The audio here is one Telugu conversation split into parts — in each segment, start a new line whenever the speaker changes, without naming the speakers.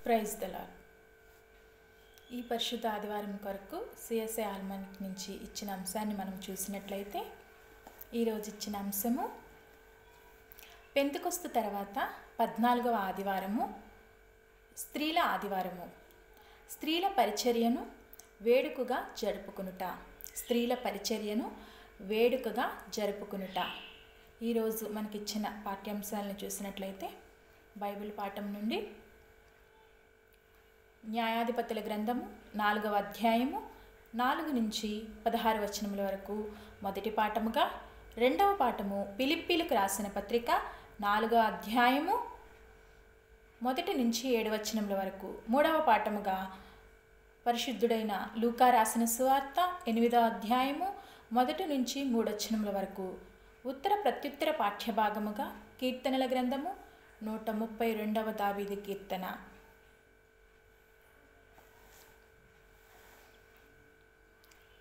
Praise the lord. ఈ పరిశుద్ధ ఆదివారం కొరకు సిఎస్ఐ ఆల్మానిక్ నుంచి ఇచ్చిన అంశాన్ని మనం చూసినట్లయితే ఈరోజు ఇచ్చిన అంశము పెంతెకొస్తు తర్వాత 14వ ఆదివారము స్త్రీల ఆదివారము. స్త్రీల పరిచర్యను వేడుకగా జరుపుకునుట. స్త్రీల పరిచర్యను వేడుకగా జరుపుకునుట. ఈరోజు మనకిచ్చిన పాఠ్యాంశాలను చూసినట్లయితే బైబిల్ పాఠం నుండి న్యాయాధిపతుల గ్రంథము 4వ అధ్యాయము 4 నుంచి 16 వచనముల వరకు మొదటి పాఠముగా, రెండవ పాఠము ఫిలిప్పీలకు రాసిన పత్రిక 4వ అధ్యాయము 1 నుంచి 7 వచనముల వరకు, మూడవ పాఠముగా పరిశుద్ధుడైన లూకా రాసిన సువార్త 8వ అధ్యాయము 1 నుంచి 3 వచనముల వరకు, ఉత్తర ప్రత్యుత్తర పాఠ్యభాగముగా కీర్తనల గ్రంథము 132వ దావీదు కీర్తన.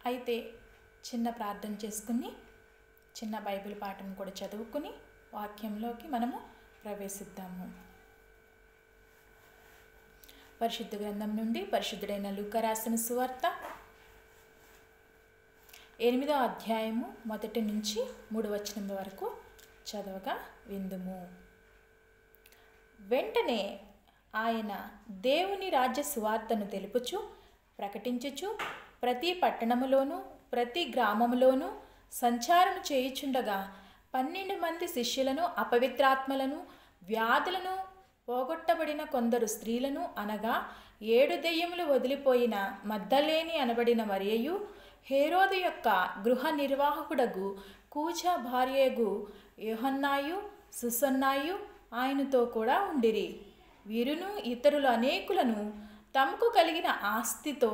అయితే చిన్న ప్రార్థన చేసుకుని చిన్న బైబిల్ పాఠం కూడా చదువుకుని వాక్యంలోకి మనము ప్రవేశిద్దాము. పరిశుద్ధ గ్రంథం నుండి పరిశుద్ధుడైన లూకా రాసిన సువార్త 8వ అధ్యాయము 1 నుంచి 3 వచనముల వరకు చదవగా విందుము. వెంటనే ఆయన దేవుని రాజ్య సువార్తను తెలుపుచు ప్రకటించుచు ప్రతి పట్టణములోను ప్రతి గ్రామములోను సంచారము చేయుచుండగా 12 మంది శిష్యులను, అపవిత్రాత్మలను, వ్యాధులను పోగొట్టబడిన కొందరు స్త్రీలను, అనగా 7 దెయ్యములు వదిలిపోయిన మగ్దలేని అనబడిన మరియయు, హేరోదు యొక్క గృహ నిర్వాహకుడగు కూజా భార్యగు యోహన్నాయు, సుసన్నాయు ఆయనతో కూడా ఉండిరి. వీరును ఇతరులు అనేకులను తమకు కలిగిన ఆస్తితో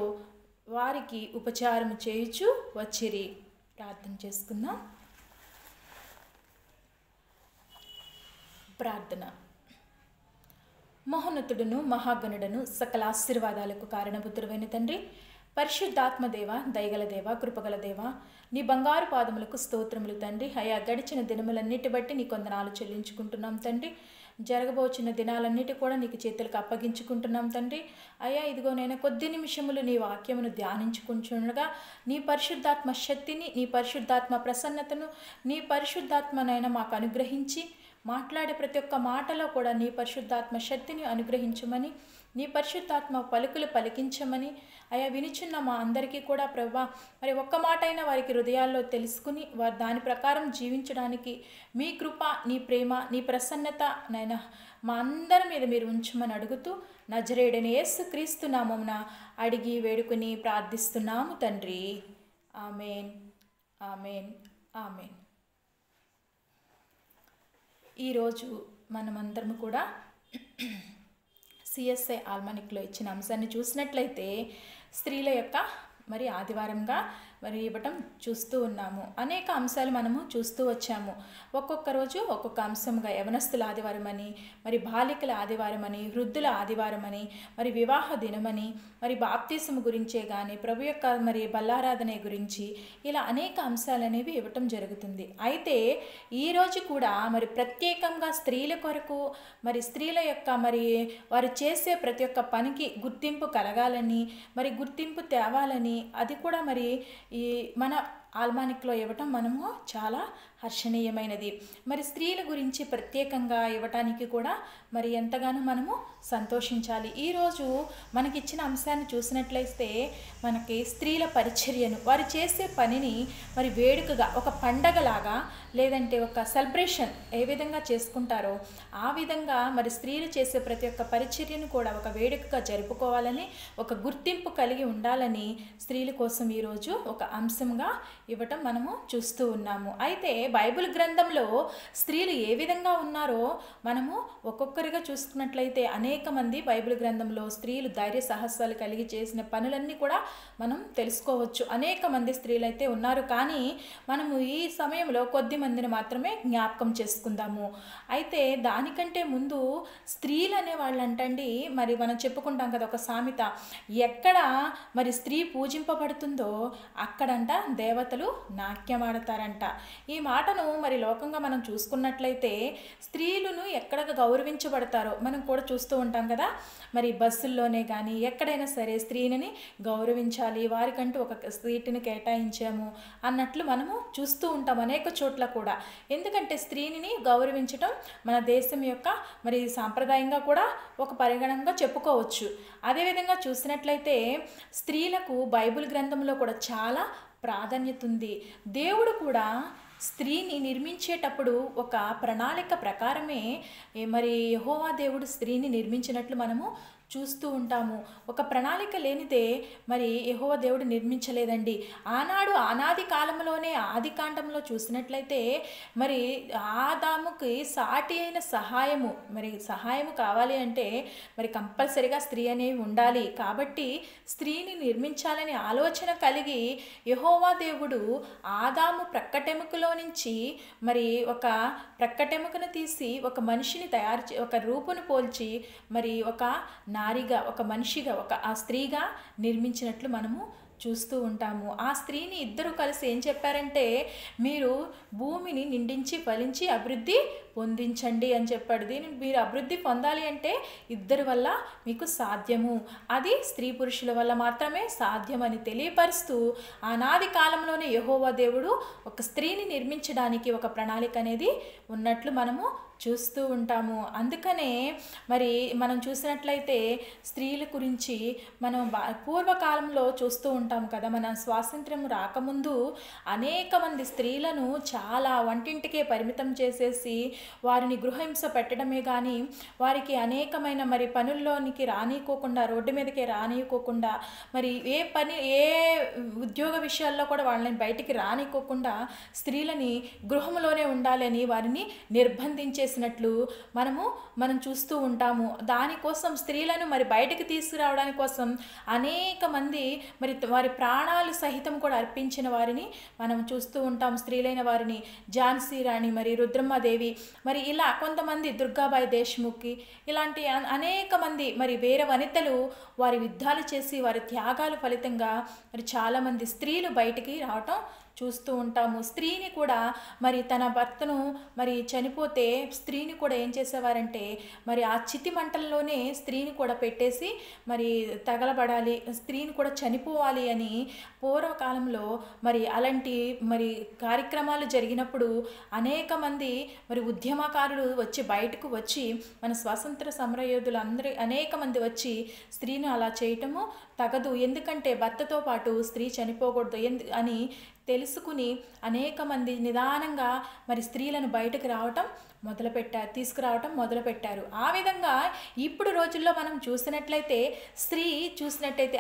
వారికి ఉపచారము చేయుచు వచ్చిరి. ప్రార్థన చేసుకుందాం. ప్రార్థన. మహోన్నతుడును మహాగణుడను సకల ఆశీర్వాదాలకు కారణపుత్రుడైన తండ్రి, పరిశుద్ధాత్మ దేవ, దయగల దేవ, కృపగల దేవ, నీ బంగారు పాదములకు స్తోత్రములు తండ్రి. అయా గడిచిన దినములన్నిటి బట్టి నీ కొందనాలు చెల్లించుకుంటున్నాం తండ్రి. జరగబోచిన దినాలన్నిటి కూడా నీకు చేతులకు అప్పగించుకుంటున్నాం తండ్రి. అయ్యా ఇదిగో నేను కొద్ది నిమిషములు నీ వాక్యమును ధ్యానించుకుంటుండగా నీ పరిశుద్ధాత్మ శక్తిని, నీ పరిశుద్ధాత్మ ప్రసన్నతను, నీ పరిశుద్ధాత్మనైనా మాకు అనుగ్రహించి మాట్లాడే ప్రతి ఒక్క మాటలో కూడా నీ పరిశుద్ధాత్మ శక్తిని అనుగ్రహించమని, నీ పరిశుద్ధాత్మ పలుకులు పలికించమని అయా వినిచున్న మా అందరికీ కూడా ప్రభువా మరి ఒక్క మాట అయినా వారికి హృదయాల్లో తెలుసుకుని వారు దాని ప్రకారం జీవించడానికి మీ కృప, నీ ప్రేమ, నీ ప్రసన్నత నైనా మా అందరి మీద మీరు ఉంచమని అడుగుతూ నజరేయుడైన యేసుక్రీస్తు నామమున అడిగి వేడుకుని ప్రార్థిస్తున్నాము తండ్రి. Amen, amen, amen. ఈరోజు మనమందరము కూడా సిఎస్ఐ ఆల్మానిక్లో ఇచ్చిన అంశాన్ని చూసినట్లయితే స్త్రీల యొక్క మరి ఆదివారంగా మరి ఇవ్వటం చూస్తూ ఉన్నాము. అనేక అంశాలు మనము చూస్తూ వచ్చాము. ఒక్కొక్క రోజు ఒక్కొక్క అంశంగా యవనస్తుల ఆదివారం అని, మరి బాలికల ఆదివారం అని, వృద్ధుల ఆదివారం అని, మరి వివాహ దినమని, మరి బాప్తిసము గురించే కానీ ప్రభు యొక్క మరి బల్లారాధన గురించి ఇలా అనేక అంశాలు అనేవి ఇవ్వటం జరుగుతుంది. అయితే ఈరోజు కూడా మరి ప్రత్యేకంగా స్త్రీల కొరకు మరి స్త్రీల యొక్క మరి వారు చేసే ప్రతి ఒక్క పనికి గుర్తింపు కలగాలని, మరి గుర్తింపు తేవాలని, అది కూడా మరి ఈ మన ఆల్మానిక్లో ఇవ్వటం మనము చాలా హర్షణీయమైనది. మరి స్త్రీల గురించి ప్రత్యేకంగా ఇవ్వటానికి కూడా మరి ఎంతగానో మనము సంతోషించాలి. ఈరోజు మనకిచ్చిన అంశాన్ని చూసినట్లయితే మనకి స్త్రీల పరిచర్యను, వారు చేసే పనిని మరి వేడుకగా ఒక పండగలాగా లేదంటే ఒక సెలబ్రేషన్ ఏ విధంగా చేసుకుంటారో ఆ విధంగా మరి స్త్రీలు చేసే ప్రతి ఒక్క పరిచర్యను కూడా ఒక వేడుకగా జరుపుకోవాలని, ఒక గుర్తింపు కలిగి ఉండాలని స్త్రీల కోసం ఈరోజు ఒక అంశంగా ఇవ్వటం మనము చూస్తూ ఉన్నాము. అయితే బైబిల్ గ్రంథంలో స్త్రీలు ఏ విధంగా ఉన్నారో మనము ఒక్కొక్కరిగా చూసుకున్నట్లయితే అనేక మంది బైబిల్ గ్రంథంలో స్త్రీలు ధైర్య సాహసాలు కలిగి చేసిన పనులన్నీ కూడా మనం తెలుసుకోవచ్చు. అనేక మంది స్త్రీలు అయితే ఉన్నారు, కానీ మనము ఈ సమయంలో కొద్ది మందిని మాత్రమే జ్ఞాపకం చేసుకుందాము. అయితే దానికంటే ముందు స్త్రీలు అనే వాళ్ళు అంటండి మరి మనం చెప్పుకుంటాం కదా ఒక సామెత, ఎక్కడ మరి స్త్రీ పూజింపబడుతుందో అక్కడంట దేవతలు నాట్యమాడతారంట. ఈ మాట మాటను మరి లోకంగా మనం చూసుకున్నట్లయితే స్త్రీలను ఎక్కడ గౌరవించబడతారో మనం కూడా చూస్తూ ఉంటాం కదా. మరి బస్సుల్లోనే కానీ ఎక్కడైనా సరే స్త్రీని గౌరవించాలి, వారికంటూ ఒక సీటుని కేటాయించాము అన్నట్లు మనము చూస్తూ ఉంటాం అనేక చోట్ల కూడా. ఎందుకంటే స్త్రీని గౌరవించటం మన దేశం యొక్క మరి సాంప్రదాయంగా కూడా ఒక పరిగణంగా చెప్పుకోవచ్చు. అదేవిధంగా చూసినట్లయితే స్త్రీలకు బైబిల్ గ్రంథంలో కూడా చాలా ప్రాధాన్యత ఉంది. దేవుడు కూడా స్త్రీని నిర్మించేటప్పుడు ఒక ప్రణాళిక ప్రకారమే మరి యెహోవా దేవుడు స్త్రీని నిర్మించినట్లు మనము చూస్తూ ఉంటాము. ఒక ప్రణాళిక లేనిదే మరి యెహోవా దేవుడు నిర్మించలేదండి. ఆనాడు అనాది కాలంలోనే ఆది కాండంలో చూసినట్లయితే మరి ఆదాముకి సాటి అయిన సహాయము కావాలి అంటే మరి కంపల్సరిగా స్త్రీ అనేవి ఉండాలి. కాబట్టి స్త్రీని నిర్మించాలని ఆలోచన కలిగి యెహోవా దేవుడు ఆదాము ప్రక్కటెముకలో నుంచి మరి ఒక ప్రక్కటెముకను తీసి ఒక మనిషిని ఒక రూపును పోల్చి మరి ఒక నారిగా, ఒక మనిషిగా, ఆ స్త్రీగా నిర్మించినట్లు మనము చూస్తూ ఉంటాము. ఆ స్త్రీని ఇద్దరు కలిసి ఏం చెప్పారంటే, మీరు భూమిని నిండించి ఫలించి అభివృద్ధి పొందించండి అని చెప్పాడు. మీరు అభివృద్ధి పొందాలి అంటే ఇద్దరి వల్ల మీకు సాధ్యము, అది స్త్రీ పురుషుల వల్ల మాత్రమే సాధ్యమని తెలియపరుస్తూ ఆనాది కాలంలోనే యెహోవా దేవుడు ఒక స్త్రీని నిర్మించడానికి ఒక ప్రణాళిక అనేది ఉన్నట్లు మనము చూస్తూ ఉంటాము. అందుకనే మరి మనం చూసినట్లయితే స్త్రీల గురించి మనం పూర్వకాలంలో చూస్తూ ఉంటాం కదా. మన స్వాతంత్ర్యం రాకముందు అనేక మంది స్త్రీలను చాలా వంటింటికే పరిమితం చేసేసి వారిని గృహహింస పెట్టడమే కానీ వారికి అనేకమైన మరి పనుల్లోనికి రానియకోకుండా, రోడ్డు మీదకే రానియకోకుండా, మరి ఏ ఉద్యోగ విషయాల్లో కూడా వాళ్ళని బయటికి రానియకోకుండా స్త్రీలని గృహంలోనే ఉండాలని వారిని నిర్బంధించేసినట్లు మనం చూస్తూ ఉంటాము. దానికోసం స్త్రీలను మరి బయటికి తీసుకురావడానికి కోసం అనేక మంది మరి వారి ప్రాణాలు సహితం కూడా అర్పించిన వారిని మనం చూస్తూ ఉంటాం. స్త్రీలైన వారిని ఝాన్సీ రాణి, మరి రుద్రమ్మదేవి, మరి ఇలా కొంతమంది దుర్గాబాయి దేశ్ముఖి, ఇలాంటి అనేక మంది మరి వీర వనితలు వారి యుద్ధాలు చేసి వారి త్యాగాల ఫలితంగా మరి చాలామంది స్త్రీలు బయటికి రావటం చూస్తూ ఉంటాము. స్త్రీని కూడా మరి తన భర్తను మరి చనిపోతే స్త్రీని కూడా ఏం చేసేవారంటే మరి ఆ చితి మంటల్లోనే స్త్రీని కూడా పెట్టేసి మరి తగలబడాలి, స్త్రీని కూడా చనిపోవాలి అని పూర్వకాలంలో మరి అలాంటి మరి కార్యక్రమాలు జరిగినప్పుడు అనేక మంది మరి ఉద్యమకారులు బయటకు వచ్చి మన స్వాతంత్ర సమరయోధులు అనేక మంది వచ్చి స్త్రీని అలా చేయటము తగదు, ఎందుకంటే భర్తతో పాటు స్త్రీ చనిపోకూడదు అని తెలుసుకుని అనేక మంది నిదానంగా మరి స్త్రీలను బయటకు తీసుకురావటం మొదలుపెట్టారు. ఆ విధంగా ఇప్పుడు రోజుల్లో మనం చూసినట్లయితే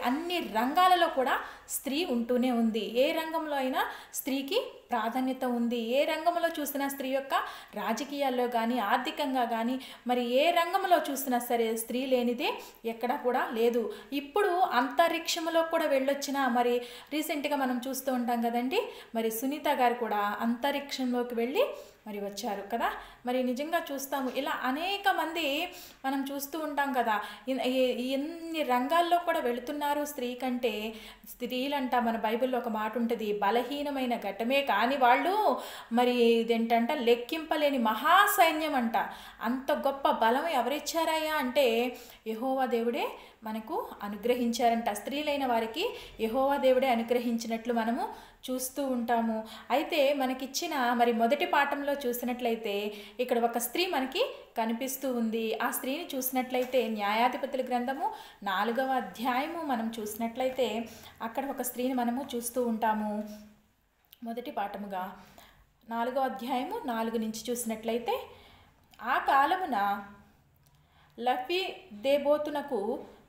అన్ని రంగాలలో కూడా స్త్రీ ఉంటూనే ఉంది. ఏ రంగంలో అయినా స్త్రీకి ప్రాధాన్యత ఉంది. ఏ రంగంలో చూసినా స్త్రీ యొక్క రాజకీయాల్లో కానీ ఆర్థికంగా కానీ మరి ఏ రంగంలో చూసినా సరే స్త్రీ లేనిదే ఎక్కడా కూడా లేదు. ఇప్పుడు అంతరిక్షంలో కూడా వెళ్ళొచ్చిన మరి రీసెంట్గా మనం చూస్తూ ఉంటాం కదండి, మరి సునీత గారు కూడా అంతరిక్షంలోకి వెళ్ళి మరి వచ్చారు కదా. మరి నిజంగా చూస్తాము, ఇలా అనేక మంది మనం చూస్తూ ఉంటాం కదా. ఎన్ని రంగాల్లో కూడా వెళుతున్నారు స్త్రీ కంటే. స్త్రీలంట మన బైబిల్లో ఒక మాట ఉంటుంది, బలహీనమైన ఘట్టమే కానీ వాళ్ళు మరి ఇదేంటంట లెక్కింపలేని మహాసైన్యం అంట. అంత గొప్ప బలం ఎవరిచ్చారయ్యా అంటే యెహోవా దేవుడే మనకు అనుగ్రహించారంట. స్త్రీలైన వారికి యెహోవా దేవుడే అనుగ్రహించినట్లు మనము చూస్తూ ఉంటాము. అయితే మనకిచ్చిన మరి మొదటి పాఠంలో చూసినట్లయితే ఇక్కడ ఒక స్త్రీ మనకి కనిపిస్తూ ఉంది. ఆ స్త్రీని చూసినట్లయితే న్యాయాధిపతుల గ్రంథము 4వ అధ్యాయము మనం చూసినట్లయితే అక్కడ ఒక స్త్రీని మనము చూస్తూ ఉంటాము. మొదటి పాఠముగా 4వ అధ్యాయము 4 నుంచి చూసినట్లయితే, ఆ కాలమున లఫీదేబోతునకు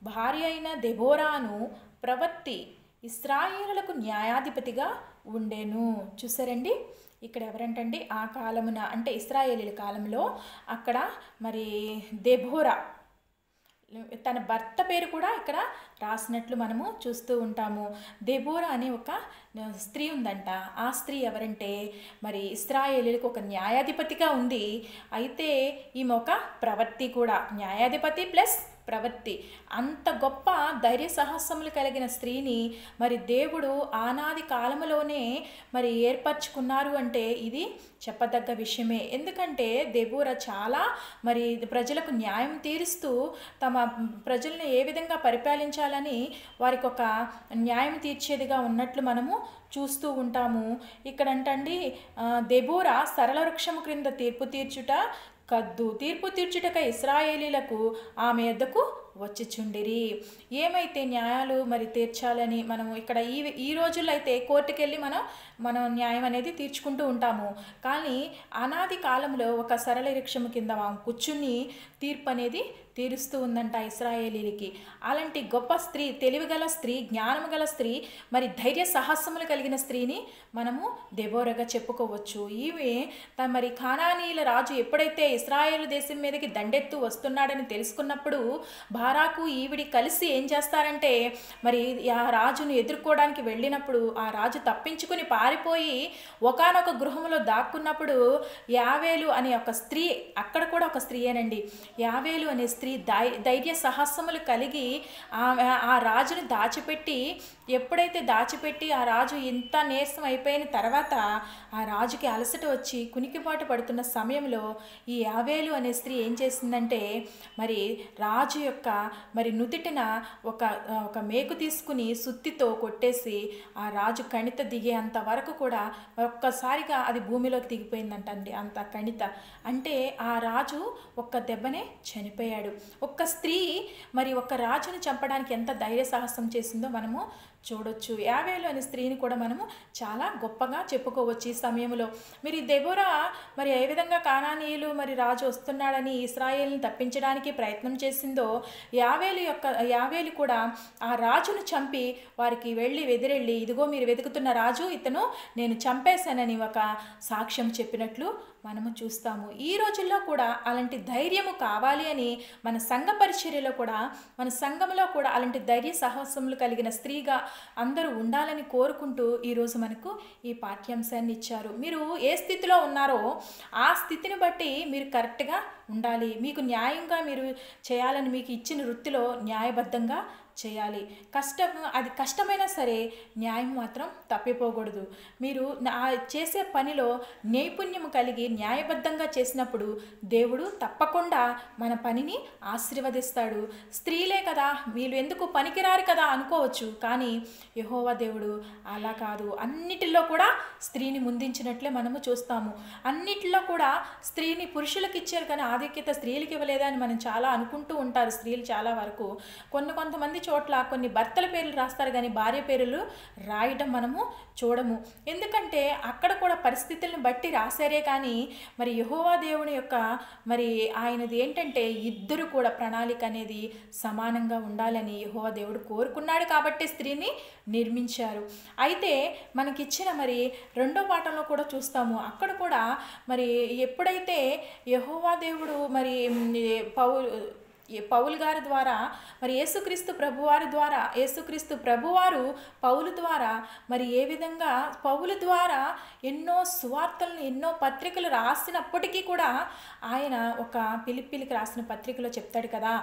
భార్య అయిన దెబోరాను ప్రవక్తి ఇశ్రాయేలులకు న్యాయాధిపతిగా ఉండెను. చూసారండి, ఇక్కడ ఎవరంటండి ఆ కాలమున అంటే ఇశ్రాయేలీల కాలంలో అక్కడ మరి దెబోరా తన భర్త పేరు కూడా ఇక్కడ రాసినట్లు మనము చూస్తూ ఉంటాము. దెబోరా అనే ఒక స్త్రీ ఉందంట. ఆ స్త్రీ ఎవరంటే మరి ఇశ్రాయేలీలకు ఒక న్యాయాధిపతిగా ఉంది. అయితే ఈమె ఒక ప్రవక్తి కూడా, న్యాయాధిపతి ప్లస్ ప్రవృత్తి. అంత గొప్ప ధైర్య సాహసములు కలిగిన స్త్రీని మరి దేవుడు ఆనాది కాలములోనే మరి ఏర్పరచుకున్నారు అంటే ఇది చెప్పదగ్గ విషయమే. ఎందుకంటే దెబోరా చాలా మరి ప్రజలకు న్యాయం తీరుస్తూ తమ ప్రజల్ని ఏ విధంగా పరిపాలించాలని వారికి ఒక న్యాయం తీర్చేదిగా ఉన్నట్లు మనము చూస్తూ ఉంటాము. ఇక్కడంటండి దెబోరా సరళ వృక్షము క్రింద తీర్పు తీర్చుట కద్దు, తీర్పు తీర్చుటక ఇశ్రాయేలీలకు ఆమె యొద్దకు వచ్చిచుండిరి. ఏమైతే న్యాయాలు మరి తీర్చాలని మనము ఇక్కడ ఈ రోజుల్లో అయితే కోర్టుకు వెళ్ళి మనం న్యాయం అనేది తీర్చుకుంటూ ఉంటాము. కానీ అనాది కాలంలో ఒక సరళ వృక్షము కింద కూర్చుని తీర్పు అనేది తీరుస్తూ ఉందంట ఇశ్రాయేలీలకి. అలాంటి గొప్ప స్త్రీ, తెలివిగల స్త్రీ, జ్ఞానము గల స్త్రీ, మరి ధైర్య సాహసములు కలిగిన స్త్రీని మనము దెబోరాగా చెప్పుకోవచ్చు. ఈమె మరి కానానీయుల రాజు ఎప్పుడైతే ఇశ్రాయేలు దేశం మీదకి దండెత్తు వస్తున్నాడని తెలుసుకున్నప్పుడు బారాకు ఈవిడి కలిసి ఏం చేస్తారంటే మరి ఆ రాజును ఎదుర్కోవడానికి వెళ్ళినప్పుడు ఆ రాజు తప్పించుకుని పారిపోయి ఒకానొక గృహంలో దాక్కున్నప్పుడు యావేలు అనే ఒక స్త్రీ, అక్కడ కూడా ఒక స్త్రీయేనండి, యావేలు అనే స్త్రీ ధైర్య సాహసములు కలిగి ఆ రాజును దాచిపెట్టి, ఎప్పుడైతే దాచిపెట్టి ఆ రాజు ఇంత నీరసం అయిపోయిన తర్వాత ఆ రాజుకి అలసట వచ్చి కునికిపాటు పడుతున్న సమయంలో ఈ యావేలు అనే స్త్రీ ఏం చేసిందంటే మరి రాజు యొక్క మరి నుదిటిన ఒక మేకు తీసుకుని సుత్తితో కొట్టేసి ఆ రాజు కణిత దిగేంత వరకు కూడా ఒక్కసారిగా అది భూమిలోకి దిగిపోయిందంటండి. అంత కణిత అంటే ఆ రాజు ఒక్క దెబ్బనే చనిపోయాడు. ఒక్క స్త్రీ మరి ఒక్క రాజును చంపడానికి ఎంత ధైర్య సాహసం చేసిందో మనము చూడొచ్చు. యావేలు అనే స్త్రీని కూడా మనము చాలా గొప్పగా చెప్పుకోవచ్చు ఈ సమయంలో. మరి దెబోరా మరి ఏ విధంగా కానానీయులు మరి రాజు వస్తున్నాడని ఇశ్రాయేలుని తప్పించడానికి ప్రయత్నం చేసిందో యావేలు కూడా ఆ రాజును చంపి వారికి ఎదిరెళ్ళి ఇదిగో మీరు వెతుకుతున్న రాజు ఇతను నేను చంపేశానని ఒక సాక్ష్యం చెప్పినట్లు మనము చూస్తాము. ఈ రోజుల్లో కూడా అలాంటి ధైర్యము కావాలి అని మన సంఘ పరిచర్యలో కూడా, మన సంఘంలో కూడా అలాంటి ధైర్య సాహసములు కలిగిన స్త్రీగా అందరూ ఉండాలని కోరుకుంటూ ఈరోజు మనకు ఈ పాఠ్యాంశాన్ని ఇచ్చారు. మీరు ఏ స్థితిలో ఉన్నారో ఆ స్థితిని బట్టి మీరు కరెక్ట్గా ఉండాలి. మీకు న్యాయంగా మీరు చేయాలని మీకు ఇచ్చిన వృత్తిలో న్యాయబద్ధంగా చేయాలి. అది కష్టమైనా సరే న్యాయం మాత్రం తప్పిపోకూడదు. మీరు చేసే పనిలో నైపుణ్యం కలిగి న్యాయబద్ధంగా చేసినప్పుడు దేవుడు తప్పకుండా మన పనిని ఆశీర్వదిస్తాడు. స్త్రీలే కదా, వీళ్ళు ఎందుకు పనికిరారు కదా అనుకోవచ్చు, కానీ యెహోవా దేవుడు అలా కాదు. అన్నిటిలో కూడా స్త్రీని ముందించినట్లే మనము చూస్తాము. అన్నిటిలో కూడా స్త్రీని పురుషులకు ఇచ్చారు కానీ ఆధిక్యత స్త్రీలకు ఇవ్వలేదా అని మనం చాలా అనుకుంటూ ఉంటారు స్త్రీలు చాలా వరకు. కొంతమంది చోట్ల కొన్ని భర్తల పేర్లు రాస్తారు కానీ భార్య పేర్లు రాయడం మనము చూడము. ఎందుకంటే అక్కడ కూడా పరిస్థితులను బట్టి రాశారే కానీ మరి యెహోవా దేవుని యొక్క మరి ఆయనది ఏంటంటే ఇద్దరు కూడా ప్రణాళిక అనేది సమానంగా ఉండాలని యెహోవా దేవుడు కోరుకున్నాడు కాబట్టి స్త్రీని నిర్మించారు. అయితే మనకిచ్చిన మరి రెండో పాఠంలో కూడా చూస్తాము. అక్కడ కూడా మరి ఎప్పుడైతే యెహోవా దేవుడు మరి పౌలు గారి ద్వారా మరి యేసుక్రీస్తు ప్రభువారు పౌలు ద్వారా మరి ఏ విధంగా పౌలు ద్వారా ఎన్నో సువార్తలను ఎన్నో పత్రికలు రాసినప్పటికీ కూడా ఆయన ఒక ఫిలిప్పీలకు రాసిన పత్రికలో చెప్తాడు కదా,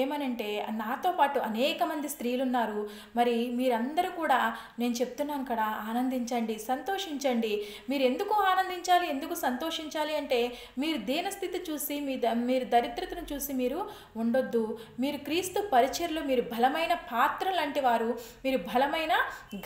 ఏమనంటే నాతో పాటు అనేక మంది స్త్రీలు ఉన్నారు, మరి మీరందరూ కూడా నేను చెప్తున్నాను కదా ఆనందించండి, సంతోషించండి. మీరు ఎందుకు ఆనందించాలి, ఎందుకు సంతోషించాలి అంటే మీరు దీనస్థితి చూసి మీరు దరిద్రతను చూసి మీరు ఉండొద్దు. మీరు క్రీస్తు పరిచర్యలో మీరు బలమైన పాత్రలు లాంటి వారు, మీరు బలమైన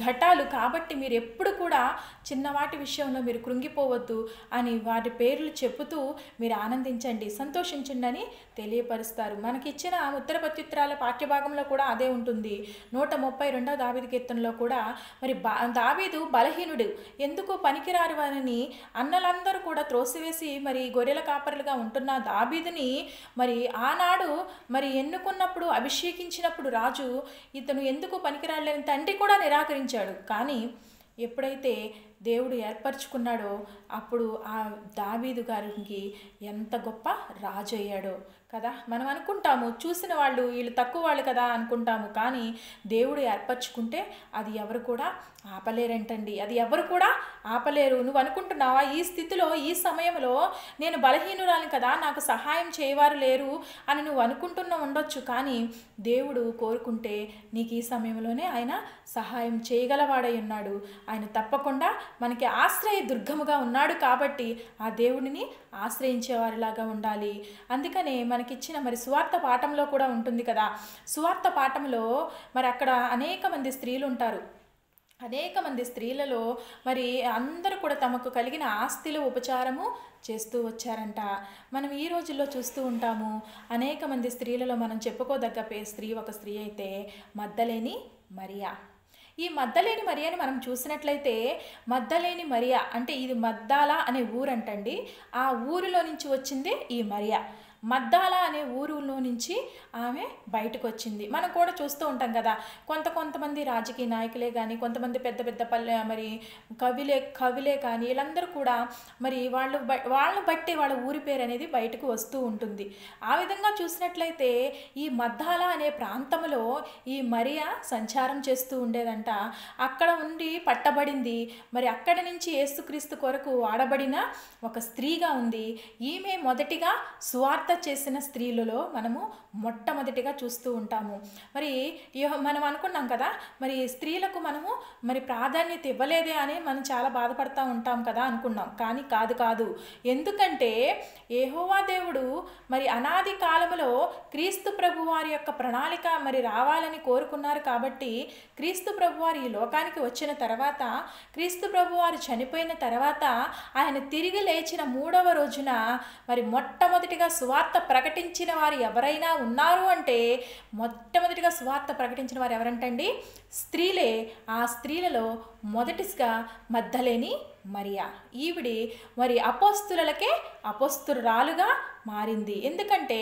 ఘటాలు కాబట్టి మీరు ఎప్పుడు కూడా చిన్నవాటి విషయంలో మీరు కృంగిపోవద్దు అని వాటి పేర్లు చెప్పుతూ మీరు ఆనందించండి, సంతోషించండి అని తెలియపరుస్తారు. మనకిచ్చిన ఉత్తర ప్రత్యుత్తరాల పాఠ్యభాగంలో కూడా అదే ఉంటుంది. 132 దావీదు కీర్తనలో కూడా మరి దావీదు బలహీనుడు, ఎందుకు పనికిరారు అని అన్నలందరూ కూడా త్రోసివేసి మరి గొర్రెల కాపరులుగా ఉంటున్న దావీదుని మరి ఆనాడు మరి ఎన్నుకున్నప్పుడు అభిషేకించినప్పుడు రాజు ఇతను ఎందుకు పనికిరాలేని తండ్రి కూడా నిరాకరించాడు. కానీ ఎప్పుడైతే దేవుడు ఏర్పరచుకున్నాడో అప్పుడు ఆ దావీదు గారికి ఎంత గొప్ప రాజు అయ్యాడో కదా. మనం అనుకుంటాము చూసిన వాళ్ళు వీళ్ళు తక్కువ వాళ్ళు కదా అనుకుంటాము, కానీ దేవుడు ఏర్పరచుకుంటే అది ఎవరు కూడా ఆపలేరంటండి. అది ఎవరు కూడా ఆపలేరు. నువ్వు అనుకుంటున్నావా ఈ స్థితిలో ఈ సమయంలో నేను బలహీనురాలు కదా, నాకు సహాయం చేయవారు లేరు అని నువ్వు అనుకుంటున్నా ఉండొచ్చు, కానీ దేవుడు కోరుకుంటే నీకు ఈ సమయంలోనే ఆయన సహాయం చేయగలవాడై ఉన్నాడు. ఆయన తప్పకుండా మనకి ఆశ్రయ దుర్గముగా ఉన్నాడు కాబట్టి ఆ దేవుడిని ఆశ్రయించేవారిలాగా ఉండాలి. అందుకనే మనకిచ్చిన మరి సువార్త పాఠంలో కూడా ఉంటుంది కదా. సువార్త పాఠంలో మరి అక్కడ అనేక మంది స్త్రీలు ఉంటారు. అనేక మంది స్త్రీలలో మరి అందరూ కూడా తమకు కలిగిన ఆస్తిలో ఉపచారము చేస్తూ వచ్చారంట. మనం ఈ రోజుల్లో చూస్తూ ఉంటాము. అనేక మంది స్త్రీలలో మనం చెప్పుకోదగ్గ స్త్రీ ఒక స్త్రీ అయితే మగ్దలేని మరియా. ఈ మగ్దలేని మరియాని మనం చూసినట్లయితే మగ్దలేని మరియా అంటే ఇది మగ్దాల అనే ఊరంటండి. ఆ ఊరిలో నుంచి వచ్చిందే ఈ మరియా. మగ్దాల అనే ఊరిలో నుంచి ఆమె బయటకు వచ్చింది. మనం కూడా చూస్తూ ఉంటాం కదా, కొంతమంది రాజకీయ నాయకులే కానీ, కొంతమంది పెద్ద పెద్ద మరి కవిలే కానీ వీళ్ళందరూ కూడా మరి వాళ్ళని బట్టి వాళ్ళ ఊరి పేరు అనేది బయటకు వస్తూ ఉంటుంది. ఆ విధంగా చూసినట్లయితే ఈ మగ్దాల అనే ప్రాంతంలో ఈ మరియా సంచారం చేస్తూ ఉండేదంట. అక్కడ ఉండి పట్టబడింది. మరి అక్కడ నుంచి యేసుక్రీస్తు కొరకు వాడబడిన ఒక స్త్రీగా ఉంది. ఈమె మొదటిగా సువార్త చేసిన స్త్రీలలో మనము మొట్టమొదటిగా చూస్తూ ఉంటాము. మరి మనం అనుకున్నాం కదా, మరి స్త్రీలకు మనము మరి ప్రాధాన్యత ఇవ్వలేదే అని మనం చాలా బాధపడతా ఉంటాం కదా అనుకున్నాం, కానీ కాదు. ఎందుకంటే యెహోవా దేవుడు మరి అనాది కాలములో క్రీస్తు ప్రభువారి యొక్క ప్రణాళిక మరి రావాలని కోరుకున్నారు. కాబట్టి క్రీస్తు ప్రభువారు ఈ లోకానికి వచ్చిన తర్వాత, క్రీస్తు ప్రభువారు చనిపోయిన తర్వాత ఆయన తిరిగి లేచిన 3వ రోజున మరి మొట్టమొదటిగా సువార్త ప్రకటించిన వారు ఎవరైనా ఉన్నారు అంటే మొట్టమొదటిగా సువార్త ప్రకటించిన వారు ఎవరంటండి? స్త్రీలే. ఆ స్త్రీలలో మొదటిగా మగ్దలేని మరియా. ఈవిడి మరి అపోస్తులకే అపోస్తురాలుగా మారింది. ఎందుకంటే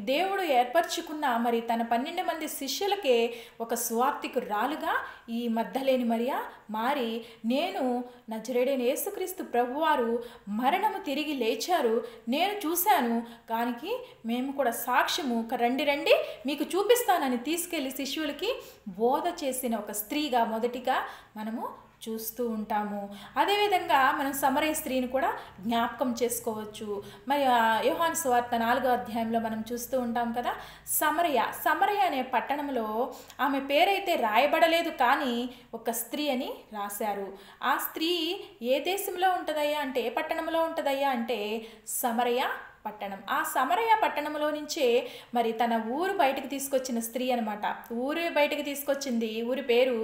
దేవుడు ఏర్పరచుకున్న మరి తన 12 మంది శిష్యులకే ఒక సువార్తికురాలుగా ఈ మగ్దలేని మరియా మారి, నేను నజరేయుడైన యేసుక్రీస్తు ప్రభువారు మరణము తిరిగి లేచారు, నేను చూశాను, దానికి మేము కూడా సాక్ష్యము, రండి మీకు చూపిస్తానని తీసుకెళ్లి శిష్యులకి బోధ చేసిన ఒక స్త్రీగా మొదటిగా మనము చూస్తూ ఉంటాము. అదేవిధంగా మనం సమరయ స్త్రీని కూడా జ్ఞాపకం చేసుకోవచ్చు. మరి యోహాను సువార్త 4వ అధ్యాయంలో మనం చూస్తూ ఉంటాం కదా. సమరయ అనే పట్టణంలో ఆమె పేరైతే రాయబడలేదు, కానీ ఒక స్త్రీ అని రాశారు. ఆ స్త్రీ ఏ దేశంలో ఉంటుందయ్యా అంటే, ఏ పట్టణంలో ఉంటుందయ్యా అంటే సమరయ పట్టణం. ఆ సమరయ పట్టణంలో నుంచే మరి తన ఊరు బయటకు తీసుకొచ్చిన స్త్రీ అనమాట. ఊరు బయటకు తీసుకొచ్చింది, ఊరి పేరు,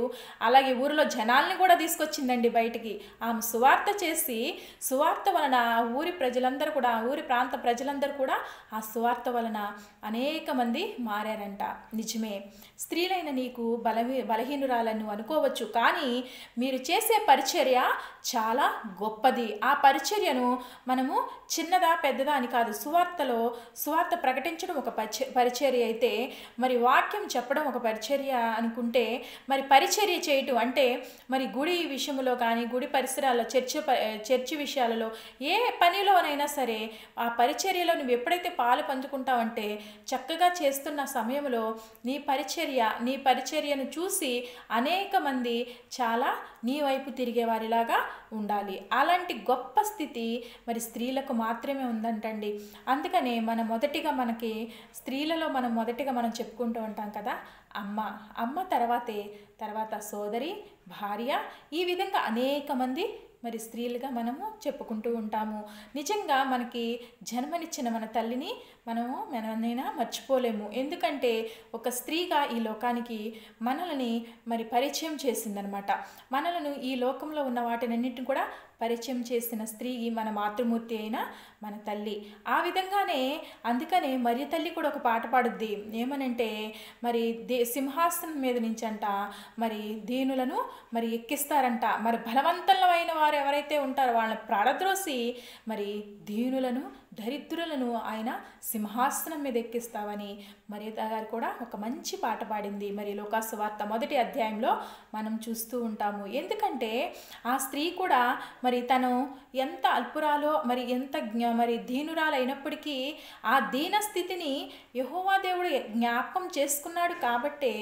అలాగే ఊరిలో జనాల్ని కూడా తీసుకొచ్చిందండి బయటికి. ఆమె సువార్త చేసి, సువార్త వలన ఊరి ప్రజలందరూ కూడా, ఊరి ప్రాంత ప్రజలందరూ కూడా ఆ సువార్త వలన అనేక మంది మారారంట. నిజమే, స్త్రీలైన నీకు బలహీనురాలను అనుకోవచ్చు, కానీ మీరు చేసే పరిచర్య చాలా గొప్పది. ఆ పరిచర్యను మనము చిన్నదా పెద్దదా అని కాదు. సువార్త ప్రకటించడం ఒక పరిచర్య అయితే, మరి వాక్యం చెప్పడం ఒక పరిచర్య అనుకుంటే, మరి పరిచర్య చేయటం అంటే మరి గుడి విషయంలో కానీ, గుడి పరిసరాల్లో, చర్చి విషయాలలో, ఏ పనిలోనైనా సరే ఆ పరిచర్యలో నువ్వు ఎప్పుడైతే పాలు పంచుకుంటావంటే, చక్కగా చేస్తున్న సమయంలో నీ పరిచర్యను చూసి అనేక మంది చాలా నీ వైపు తిరిగే వారిలాగా ఉండాలి. అలాంటి గొప్ప స్థితి మరి స్త్రీలకు మాత్రమే ఉందంటండి. అందుకనే మనకి స్త్రీలలో మనం చెప్పుకుంటూ ఉంటాం కదా, అమ్మ తర్వాత సోదరి, భార్య, ఈ విధంగా అనేక మంది మరి స్త్రీలుగా మనము చెప్పుకుంటూ ఉంటాము. నిజంగా మనకి జన్మనిచ్చిన మన తల్లిని మనమైనా మర్చిపోలేము. ఎందుకంటే ఒక స్త్రీగా ఈ లోకానికి మనల్ని మరి పరిచయం చేసిందనమాట. మనలను ఈ లోకంలో ఉన్న వాటినన్నింటిని కూడా పరిచయం చేసిన స్త్రీ మన మాతృమూర్తి అయిన మన తల్లి. ఆ విధంగానే అందుకనే మరియ తల్లి కూడా ఒక పాట పాడుద్ది. ఏమనంటే, మరి సింహాసనం మీద నుంచి అంట మరి దీనులను మరి ఎక్కిస్తారంట. మరి బలవంతులైన వారు ఎవరైతే ఉంటారో వాళ్ళని ప్రాడద్రోసి మరి దీనులను దరిద్రులను ఆయన సింహాసనం మీద ఎక్కిస్తావని మరియ గారు కూడా ఒక మంచి పాట పాడింది. మరి లూకాసు వార్త 1వ అధ్యాయంలో మనం చూస్తూ ఉంటాము. ఎందుకంటే ఆ స్త్రీ కూడా మరి తను ఎంత అల్పురాలో మరి ఎంత మరి దీనురాలైనప్పటికీ ఆ దీన స్థితిని యెహోవా దేవుడు జ్ఞాపకం చేసుకున్నాడు. కాబట్టే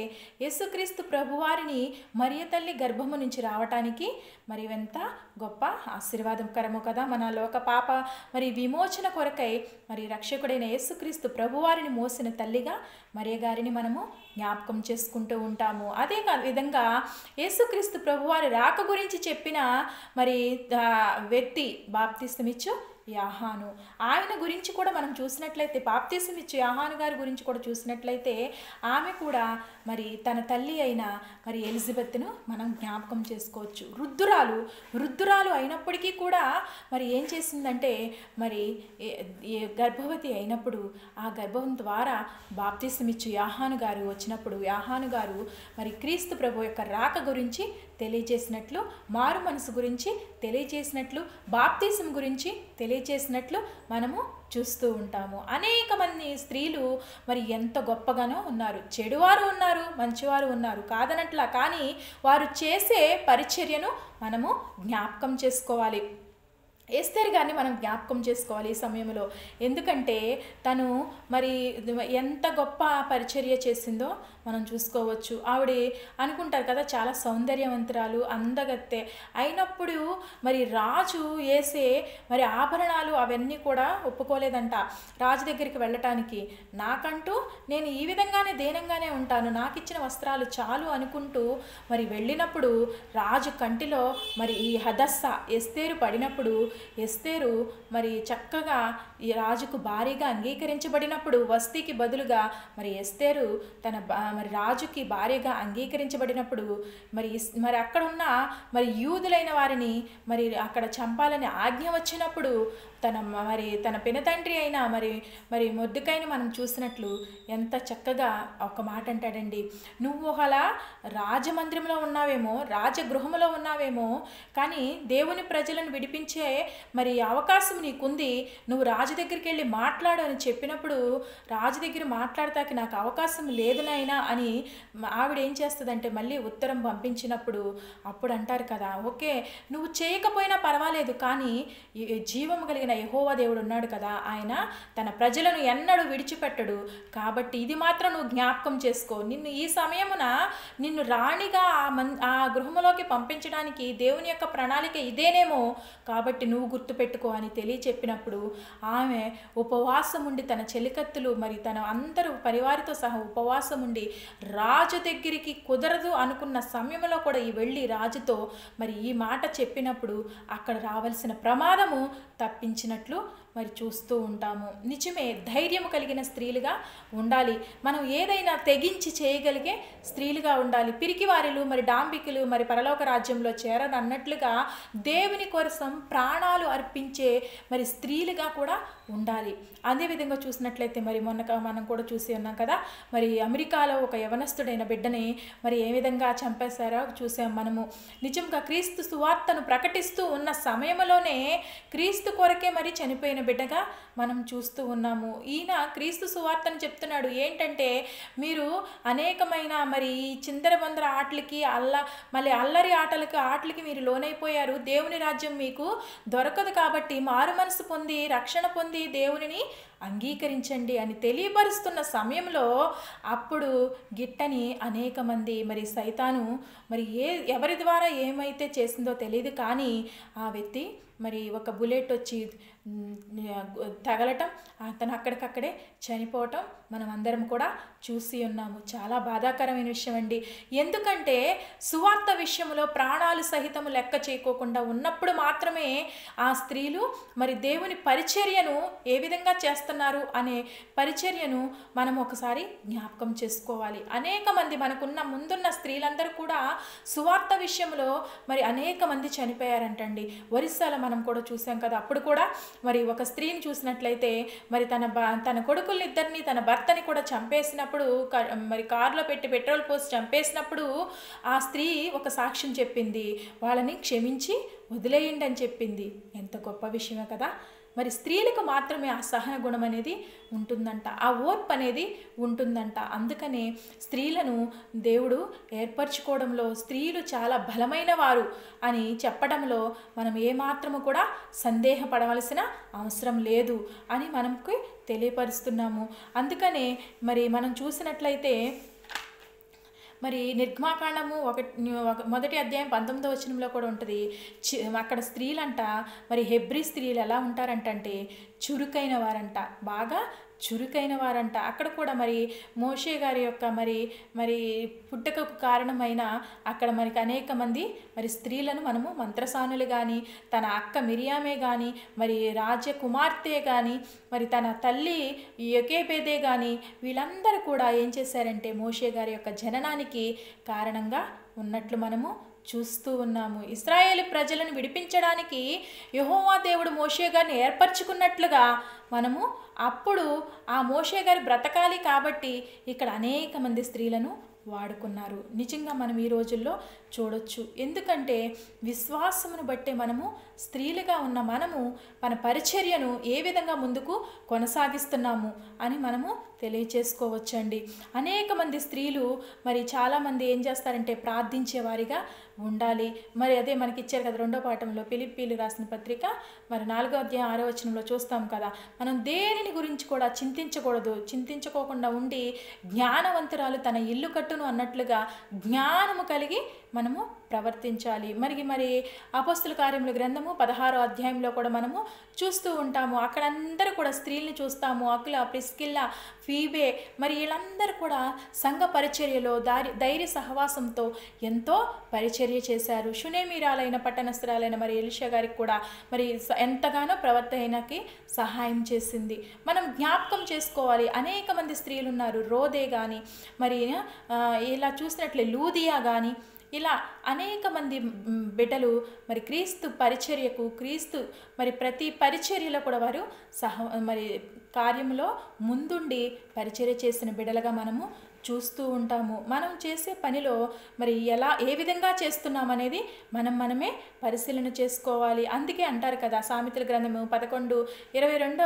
యేసుక్రీస్తు ప్రభువారిని మరియ తల్లి గర్భము నుంచి రావటానికి మరి ఎంత గొప్ప ఆశీర్వాదకరము కదా. మన లోక పాప మరి విమోచన కొరకై మరి రక్షకుడైన యేసుక్రీస్తు ప్రభువారిని మోసిన తల్లిగా మరియ గారిని మనము జ్ఞాపకం చేసుకుంటూ ఉంటాము. అదే విధంగా యేసుక్రీస్తు ప్రభువారి రాక గురించి చెప్పిన మరి వ్యక్తి బాప్తిస్మమిచ్చు యోహాను, ఆయన గురించి కూడా మనం చూసినట్లయితే, బాప్తిసం ఇచ్చే యోహాను గారి గురించి కూడా చూసినట్లయితే ఆమె కూడా మరి తన తల్లి అయిన మరి ఎలిజబెత్ను మనం జ్ఞాపకం చేసుకోవచ్చు. వృద్ధురాలు అయినప్పటికీ కూడా మరి ఏం చేసిందంటే మరి గర్భవతి అయినప్పుడు ఆ గర్భం ద్వారా బాప్తిసం ఇచ్చే యోహాను గారు వచ్చినప్పుడు యోహాను గారు మరి క్రీస్తు ప్రభు యొక్క రాక గురించి తెలియజేసినట్లు, మారు మనసు గురించి తెలియజేసినట్లు, బాప్తిసం గురించి తెలియజేసినట్లు మనము చూస్తూ ఉంటాము. అనేక మంది స్త్రీలు మరి ఎంత గొప్పగానో ఉన్నారు. చెడువారు ఉన్నారు, మంచివారు ఉన్నారు కాదనట్లా. కానీ వారు చేసే పరిచర్యను మనము జ్ఞాపకం చేసుకోవాలి. ఎస్తేర్ గారిని మనం జ్ఞాపకం చేసుకోవాలి ఈ సమయంలో. ఎందుకంటే తను మరి ఎంత గొప్ప పరిచర్య చేసిందో మనం చూసుకోవచ్చు. ఆవిడ అనుకుంటారు కదా చాలా సౌందర్యవంతురాలు, అందగత్తె అయినప్పుడు మరి రాజు వేసే మరి ఆభరణాలు అవన్నీ కూడా ఒప్పుకోలేదంట రాజు దగ్గరికి వెళ్ళటానికి. నాకంటూ నేను ఈ విధంగానే దీనంగానే ఉంటాను, నాకు ఇచ్చిన వస్త్రాలు చాలు అనుకుంటూ మరి వెళ్ళినప్పుడు రాజు కంటిలో మరి ఈ హదస్స ఎస్తేరు పడినప్పుడు ఎస్తేరు మరి చక్కగా ఈ రాజుకు భారీగా అంగీకరించబడినప్పుడు వస్తీకి బదులుగా మరి ఎస్తేరు తన మరి రాజుకి భార్యగా అంగీకరించబడినప్పుడు మరి అక్కడ ఉన్న మరి యూదులైన వారిని మరి అక్కడ చంపాలని ఆజ్ఞ వచ్చినప్పుడు తన పినతండ్రి అయిన మరి మొర్దెకైని మనం చూసినట్లు ఎంత చక్కగా ఒక మాట అంటాడండి, నువ్వు ఒకలా రాజమందిరంలో ఉన్నావేమో, రాజగృహంలో ఉన్నావేమో, కానీ దేవుని ప్రజలను విడిపించే మరి అవకాశం నీకుంది, నువ్వు రాజు దగ్గరికి వెళ్ళి మాట్లాడు అని చెప్పినప్పుడు రాజు దగ్గర మాట్లాడతాకి నాకు అవకాశం లేదు నాయనా అని ఆవిడ ఏం చేస్తుందంటే మళ్ళీ ఉత్తరం పంపించినప్పుడు అప్పుడు అంటారు కదా, ఓకే నువ్వు చేయకపోయినా పర్వాలేదు, కానీ జీవం కలిగిన యెహోవా దేవుడు ఉన్నాడు కదా, ఆయన తన ప్రజలను ఎన్నడూ విడిచిపెట్టడు, కాబట్టి ఇది మాత్రం నువ్వు జ్ఞాపకం చేసుకో, నిన్ను ఈ సమయమున నిన్ను రాణిగా ఆ గృహంలోకి పంపించడానికి దేవుని యొక్క ప్రణాళిక ఇదేనేమో, కాబట్టి నువ్వు గుర్తుపెట్టుకో అని తెలియచెప్పినప్పుడు ఆమె ఉపవాసం ఉండి తన చెలికత్తులు మరి తన అందరూ పరివారితో సహా ఉపవాసం ఉండి రాజు దగ్గరికి కుదరదు అనుకున్న సమయంలో కూడా ఈ వెళ్ళి రాజుతో మరి ఈ మాట చెప్పినప్పుడు అక్కడ రావాల్సిన ప్రమాదము తప్పించినట్లు మరి చూస్తూ ఉంటాము. నిజమే, ధైర్యం కలిగిన స్త్రీలుగా ఉండాలి. మనం ఏదైనా తెగించి చేయగలిగే స్త్రీలుగా ఉండాలి. పిరికివారిలు మరి డాంబికులు మరి పరలోక రాజ్యంలో చేరనన్నట్లుగా దేవుని కోసం ప్రాణాలు అర్పించే మరి స్త్రీలుగా కూడా ఉండాలి. అదేవిధంగా చూసినట్లయితే మరి మనం కూడా చూసి ఉన్నాం కదా, మరి అమెరికాలో ఒక యవనస్తుడైన బిడ్డని మరి ఏ విధంగా చంపేశారో చూసాం మనము. నిజంగా క్రీస్తు సువార్తను ప్రకటిస్తూ ఉన్న సమయంలోనే క్రీస్తు కొరకే మరి చనిపోయిన బిడ్డగా మనం చూస్తూ ఉన్నాము. ఈయన క్రీస్తు సువార్తను చెప్తున్నాడు ఏంటంటే, మీరు అనేకమైన మరి చిందరబందర ఆటలకి మళ్ళీ అల్లరి ఆటలకి మీరు లోనైపోయారు, దేవుని రాజ్యం మీకు దొరకదు, కాబట్టి మారు మనసు పొంది రక్షణ పొంది దేవునిని అంగీకరించండి అని తెలియపరుస్తున్న సమయంలో అప్పుడు గిట్టని అనేక మంది మరి సైతాను మరి ఎవరి ద్వారా ఏమైతే చేసిందో తెలియదు, కానీ ఆ వ్యక్తి మరి ఒక బుల్లెట్ వచ్చి తగలటం, అతను అక్కడికక్కడే చనిపోవటం మనం అందరం కూడా చూసి ఉన్నాము. చాలా బాధాకరమైన విషయం అండి. ఎందుకంటే సువార్త విషయంలో ప్రాణాలు సహితము లెక్క చేయకోకుండా ఉన్నప్పుడు మాత్రమే ఆ స్త్రీలు మరి దేవుని పరిచర్యను ఏ విధంగా చేస్తున్నారు అనే పరిచర్యను మనం ఒకసారి జ్ఞాపకం చేసుకోవాలి. అనేక మంది మనకున్న ముందున్న స్త్రీలందరూ కూడా సువార్త విషయంలో మరి అనేక మంది చనిపోయారంటండి. ఒరిస్సాలో మనం కూడా చూసాం కదా. అప్పుడు కూడా మరి ఒక స్త్రీని చూసినట్లయితే మరి తన కొడుకులిద్దరిని తన భర్తని కూడా చంపేసినప్పుడు మరి కారులో పెట్టి పెట్రోల్ పోసి చంపేసినప్పుడు ఆ స్త్రీ ఒక సాక్ష్యం చెప్పింది, వాళ్ళని క్షమించి వదిలేయండి అని చెప్పింది. ఎంత గొప్ప విషయమే కదా. మరి స్త్రీలకు మాత్రమే ఆ సహన గుణం అనేది ఉంటుందంట, ఆ ఓర్పు అనేది ఉంటుందంట. అందుకనే స్త్రీలను దేవుడు ఏర్పరచుకోవడంలో స్త్రీలు చాలా బలమైన వారు అని చెప్పడంలో మనం ఏమాత్రము కూడా సందేహపడవలసిన అవసరం లేదు అని మనకి తెలియపరుస్తున్నాము. అందుకనే మరి మనం చూసినట్లయితే మరి నిర్గమాకాండము మొదటి అధ్యాయం 19వ వచనంలో కూడా ఉంటుంది. అక్కడ స్త్రీలంట మరి హెబ్రీ స్త్రీలు ఎలా ఉంటారంటే చురుకైన వారంట, బాగా చురుకైన వారంట. అక్కడ కూడా మరి మోషే గారి యొక్క మరి పుట్టుకకు కారణమైన అక్కడ మనకి అనేక మంది మరి స్త్రీలను మనము మంత్రసానులు కానీ, తన అక్క మిరియామే కానీ, మరి రాజకుమార్తె కానీ, మరి తన తల్లి యొకేబేదే కానీ, వీళ్ళందరూ కూడా ఏం చేశారంటే మోషే గారి యొక్క జననానికి కారణంగా ఉన్నట్లు మనము చూస్తూ ఉన్నాము. ఇశ్రాయేలు ప్రజలను విడిపించడానికి యెహోవా దేవుడు మోషే గారిని ఏర్పరచుకున్నట్లుగా మనము అప్పుడు ఆ మోషే గారు బ్రతకాలి కాబట్టి ఇక్కడ అనేక మంది స్త్రీలను వాడుకున్నారు. నిజంగా మనం ఈ రోజుల్లో చూడొచ్చు. ఎందుకంటే విశ్వాసమును బట్టే మనము స్త్రీలుగా ఉన్న మనము మన పరిచర్యను ఏ విధంగా ముందుకు కొనసాగిస్తున్నాము అని మనము తెలియచేసుకోవచ్చండి. అనేక మంది స్త్రీలు మరి చాలామంది ఏం చేస్తారంటే ప్రార్థించే వారిగా ఉండాలి. మరి అదే మనకి ఇచ్చారు కదా 2వ పాఠంలో ఫిలిప్పీలు రాసిన పత్రిక మరి 4వ అధ్యాయం 6వ వచనంలో చూస్తాం కదా, మనం దేనిని గురించి కూడా చింతించకూడదు, చింతించుకోకుండా ఉండి జ్ఞానవంతురాలు తన ఇల్లు కట్టును అన్నట్లుగా జ్ఞానము కలిగి మనము ప్రవర్తించాలి. మరి అపోస్తుల కార్యముల గ్రంథము 16వ అధ్యాయంలో కూడా మనము చూస్తూ ఉంటాము. అక్కడ అందరూ కూడా స్త్రీల్ని చూస్తాము. అకుల, ప్రిస్కిల్లా, ఫీబే మరి వీళ్ళందరూ కూడా సంఘ పరిచర్యలో ధైర్య సహవాసంతో ఎంతో పరిచర్య చేశారు. షునేమీరాలైన పట్టణస్థురాలైన మరి ఎలీషా గారికి కూడా మరి ఎంతగానో ప్రవర్తనకి సహాయం చేసింది. మనం జ్ఞాపకం చేసుకోవాలి. అనేక మంది స్త్రీలు ఉన్నారు. రోదే కానీ మరి ఇలా చూసినట్లే లూదియా కానీ ఇలా అనేక మంది బిడ్డలు మరి క్రీస్తు పరిచర్యకు క్రీస్తు మరి ప్రతి పరిచర్యలో కూడా వారు మరి కార్యంలో ముందుండి పరిచర్య చేసిన బిడ్డలుగా మనము చూస్తూ ఉంటాము. మనం చేసే పనిలో మరి ఏ విధంగా చేస్తున్నామనేది మనమే పరిశీలన చేసుకోవాలి. అందుకే అంటారు కదా సామెతల గ్రంథము 11:22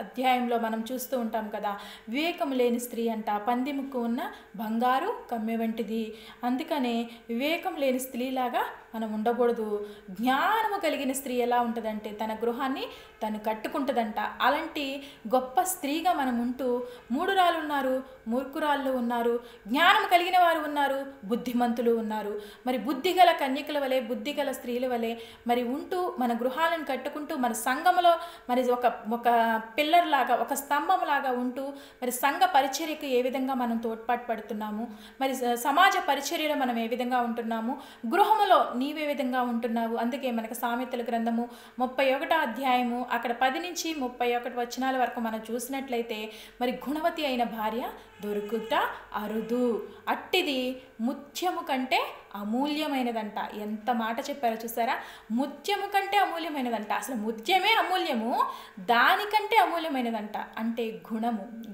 అధ్యాయంలో మనం చూస్తూ ఉంటాం కదా, వివేకం లేని స్త్రీ అంట పందిముక్కు ఉన్న బంగారు కమ్మె వంటిది. అందుకనే వివేకం లేని స్త్రీలాగా మనం ఉండకూడదు. జ్ఞానము కలిగిన స్త్రీ ఎలా ఉంటుందంటే తన గృహాన్ని తను కట్టుకుంటుందంట. అలాంటి గొప్ప స్త్రీగా మనం ఉంటూ మూఢురాలు ఉన్నారు, మూర్ఖురాళ్ళు ఉన్నారు, జ్ఞానం కలిగిన వారు ఉన్నారు, బుద్ధిమంతులు ఉన్నారు. మరి బుద్ధిగల కన్యకుల వలె బుద్ధిగల స్త్రీల వలె మరి ఉంటూ మన గృహాలను కట్టుకుంటూ మన సంఘంలో మరి ఒక పిల్లర్ లాగా ఒక స్తంభం లాగా ఉంటూ మరి సంఘ పరిచర్యకు ఏ విధంగా మనం తోడ్పాటు పడుతున్నాము, మరి సమాజ పరిచర్యలో మనం ఏ విధంగా ఉంటున్నాము, గృహములో నీవే విధంగా ఉంటున్నావు. అందుకే మనకు సామెతల గ్రంథము 31వ అధ్యాయము అక్కడ 10 నుంచి 31 వచనాల వరకు మనం చూసినట్లయితే మరి గుణవతి అయిన భార్య దొరుకుట అరుదు, అట్టిది ముత్యము కంటే అమూల్యమైనదంట. ఎంత మాట చెప్పారో చూసారా, ముత్యము కంటే అమూల్యమైనదంట. అసలు ముత్యమే అమూల్యము, దానికంటే అమూల్యమైనదంట. అంటే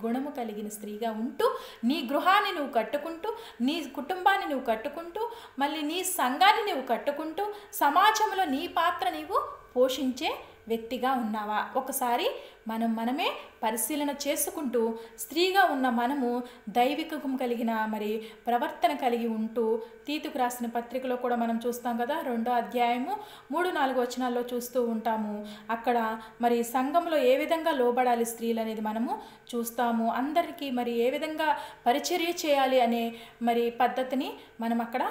గుణము కలిగిన స్త్రీగా ఉంటూ నీ గృహాన్ని నువ్వు కట్టుకుంటూ నీ కుటుంబాన్ని నువ్వు కట్టుకుంటూ మళ్ళీ నీ సంఘాన్ని నువ్వు కట్టుకుంటూ సమాజంలో నీ పాత్ర నీవు పోషించే వ్యక్తిగా ఉన్నావా? ఒకసారి మనమే పరిశీలన చేసుకుంటూ స్త్రీగా ఉన్న మనము దైవికం కలిగిన మరి ప్రవర్తన కలిగి ఉంటూ తీతుకు రాసిన పత్రికలో కూడా మనం చూస్తాం కదా 2వ అధ్యాయము 3-4 వచనాల్లో చూస్తూ ఉంటాము. అక్కడ మరి సంఘంలో ఏ విధంగా లోబడాలి స్త్రీలు అనేది మనము చూస్తాము. అందరికీ మరి ఏ విధంగా పరిచర్య చేయాలి అనే మరి పద్ధతిని మనం అక్కడ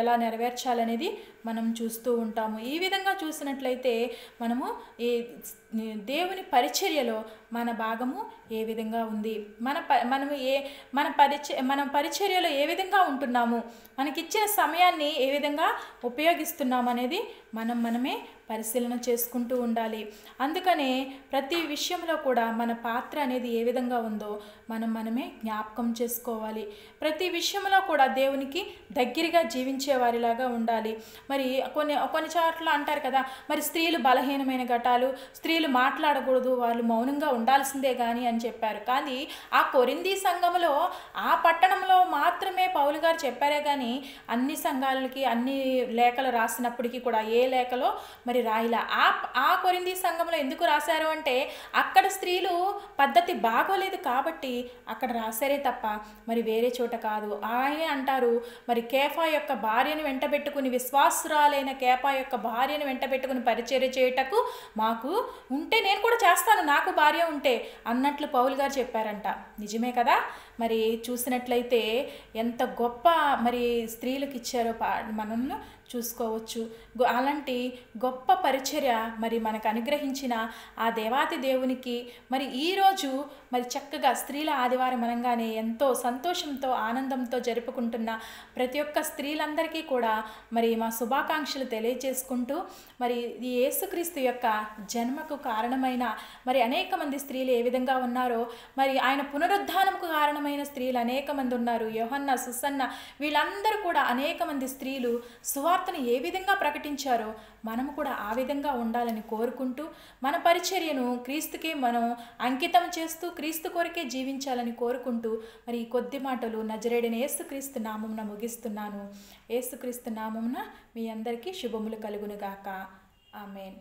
ఎలా నెరవేర్చాలనేది మనం చూస్తూ ఉంటాము. ఈ విధంగా చూసినట్లయితే మనము ఈ దేవుని పరిచర్యలో మన భాగము ఏ విధంగా ఉంది, మన పరిచర్యలో ఏ విధంగా ఉంటున్నాము, మనకిచ్చిన సమయాన్ని ఏ విధంగా ఉపయోగిస్తున్నాము అనేది మనమే పరిశీలన చేసుకుంటూ ఉండాలి. అందుకనే ప్రతి విషయంలో కూడా మన పాత్ర అనేది ఏ విధంగా ఉందో మనమే జ్ఞాపకం చేసుకోవాలి. ప్రతి విషయంలో కూడా దేవునికి దగ్గరగా జీవించే వారిలాగా ఉండాలి. మరి కొన్ని చోట్ల అంటారు కదా, మరి స్త్రీలు బలహీనమైన ఘటాలు, స్త్రీలు మాట్లాడకూడదు, వాళ్ళు మౌనంగా ఉండాల్సిందే కానీ అని చెప్పారు. కానీ ఆ కొరింథీ సంఘంలో ఆ పట్టణంలో మాత్రమే పౌలు గారు చెప్పారే కానీ అన్ని సంఘాలకి అన్ని లేఖలు రాసినప్పటికీ కూడా ఏ లేఖలో మరి మరి రాయిలా. ఆ కొరింథీ సంఘంలో ఎందుకు రాశారు అంటే అక్కడ స్త్రీలు పద్ధతి బాగోలేదు కాబట్టి అక్కడ రాశారే తప్ప మరి వేరే చోట కాదు. ఆయనే అంటారు, మరి కేఫా యొక్క భార్యను వెంటబెట్టుకుని, విశ్వాసురాలైన కేఫా యొక్క భార్యను వెంటబెట్టుకుని పరిచర్య చేయుటకు మాకు ఉంటే నేను కూడా చేస్తాను, నాకు భార్య ఉంటే అన్నట్లు పౌలు గారు చెప్పారంట. నిజమే కదా. మరి చూసినట్లయితే ఎంత గొప్ప మరి స్త్రీలకు ఇచ్చారో మనల్ని చూసుకోవచ్చు. అలాంటి గొప్ప పరిచర్య మరి మనకు అనుగ్రహించిన ఆ దేవాతి దేవునికి మరి ఈరోజు మరి చక్కగా స్త్రీల ఆదివారం అనగానే ఎంతో సంతోషంతో ఆనందంతో జరుపుకుంటున్న ప్రతి ఒక్క స్త్రీలందరికీ కూడా మరి మా శుభాకాంక్షలు తెలియజేసుకుంటూ, మరి ఈ యేసుక్రీస్తు యొక్క జన్మకు కారణమైన మరి అనేక మంది స్త్రీలు ఏ విధంగా ఉన్నారో, మరి ఆయన పునరుద్ధానంకు కారణమైన స్త్రీలు అనేక మంది ఉన్నారు. యోహన్న, సుసన్న, వీళ్ళందరూ కూడా అనేక మంది స్త్రీలు సువార్తను ఏ విధంగా ప్రకటించారో మనము కూడా ఆ విధంగా ఉండాలని కోరుకుంటూ, మన పరిచర్యను క్రీస్తుకే మనం అంకితం చేస్తూ క్రీస్తు కొరకే జీవించాలని కోరుకుంటూ, మరి ఈ కొద్ది మాటలు నజరేయుడైన యేసుక్రీస్తు నామమున ముగిస్తున్నాను. యేసుక్రీస్తు నామమున మీ అందరికీ శుభములు కలుగునుగాక. ఆమేన్.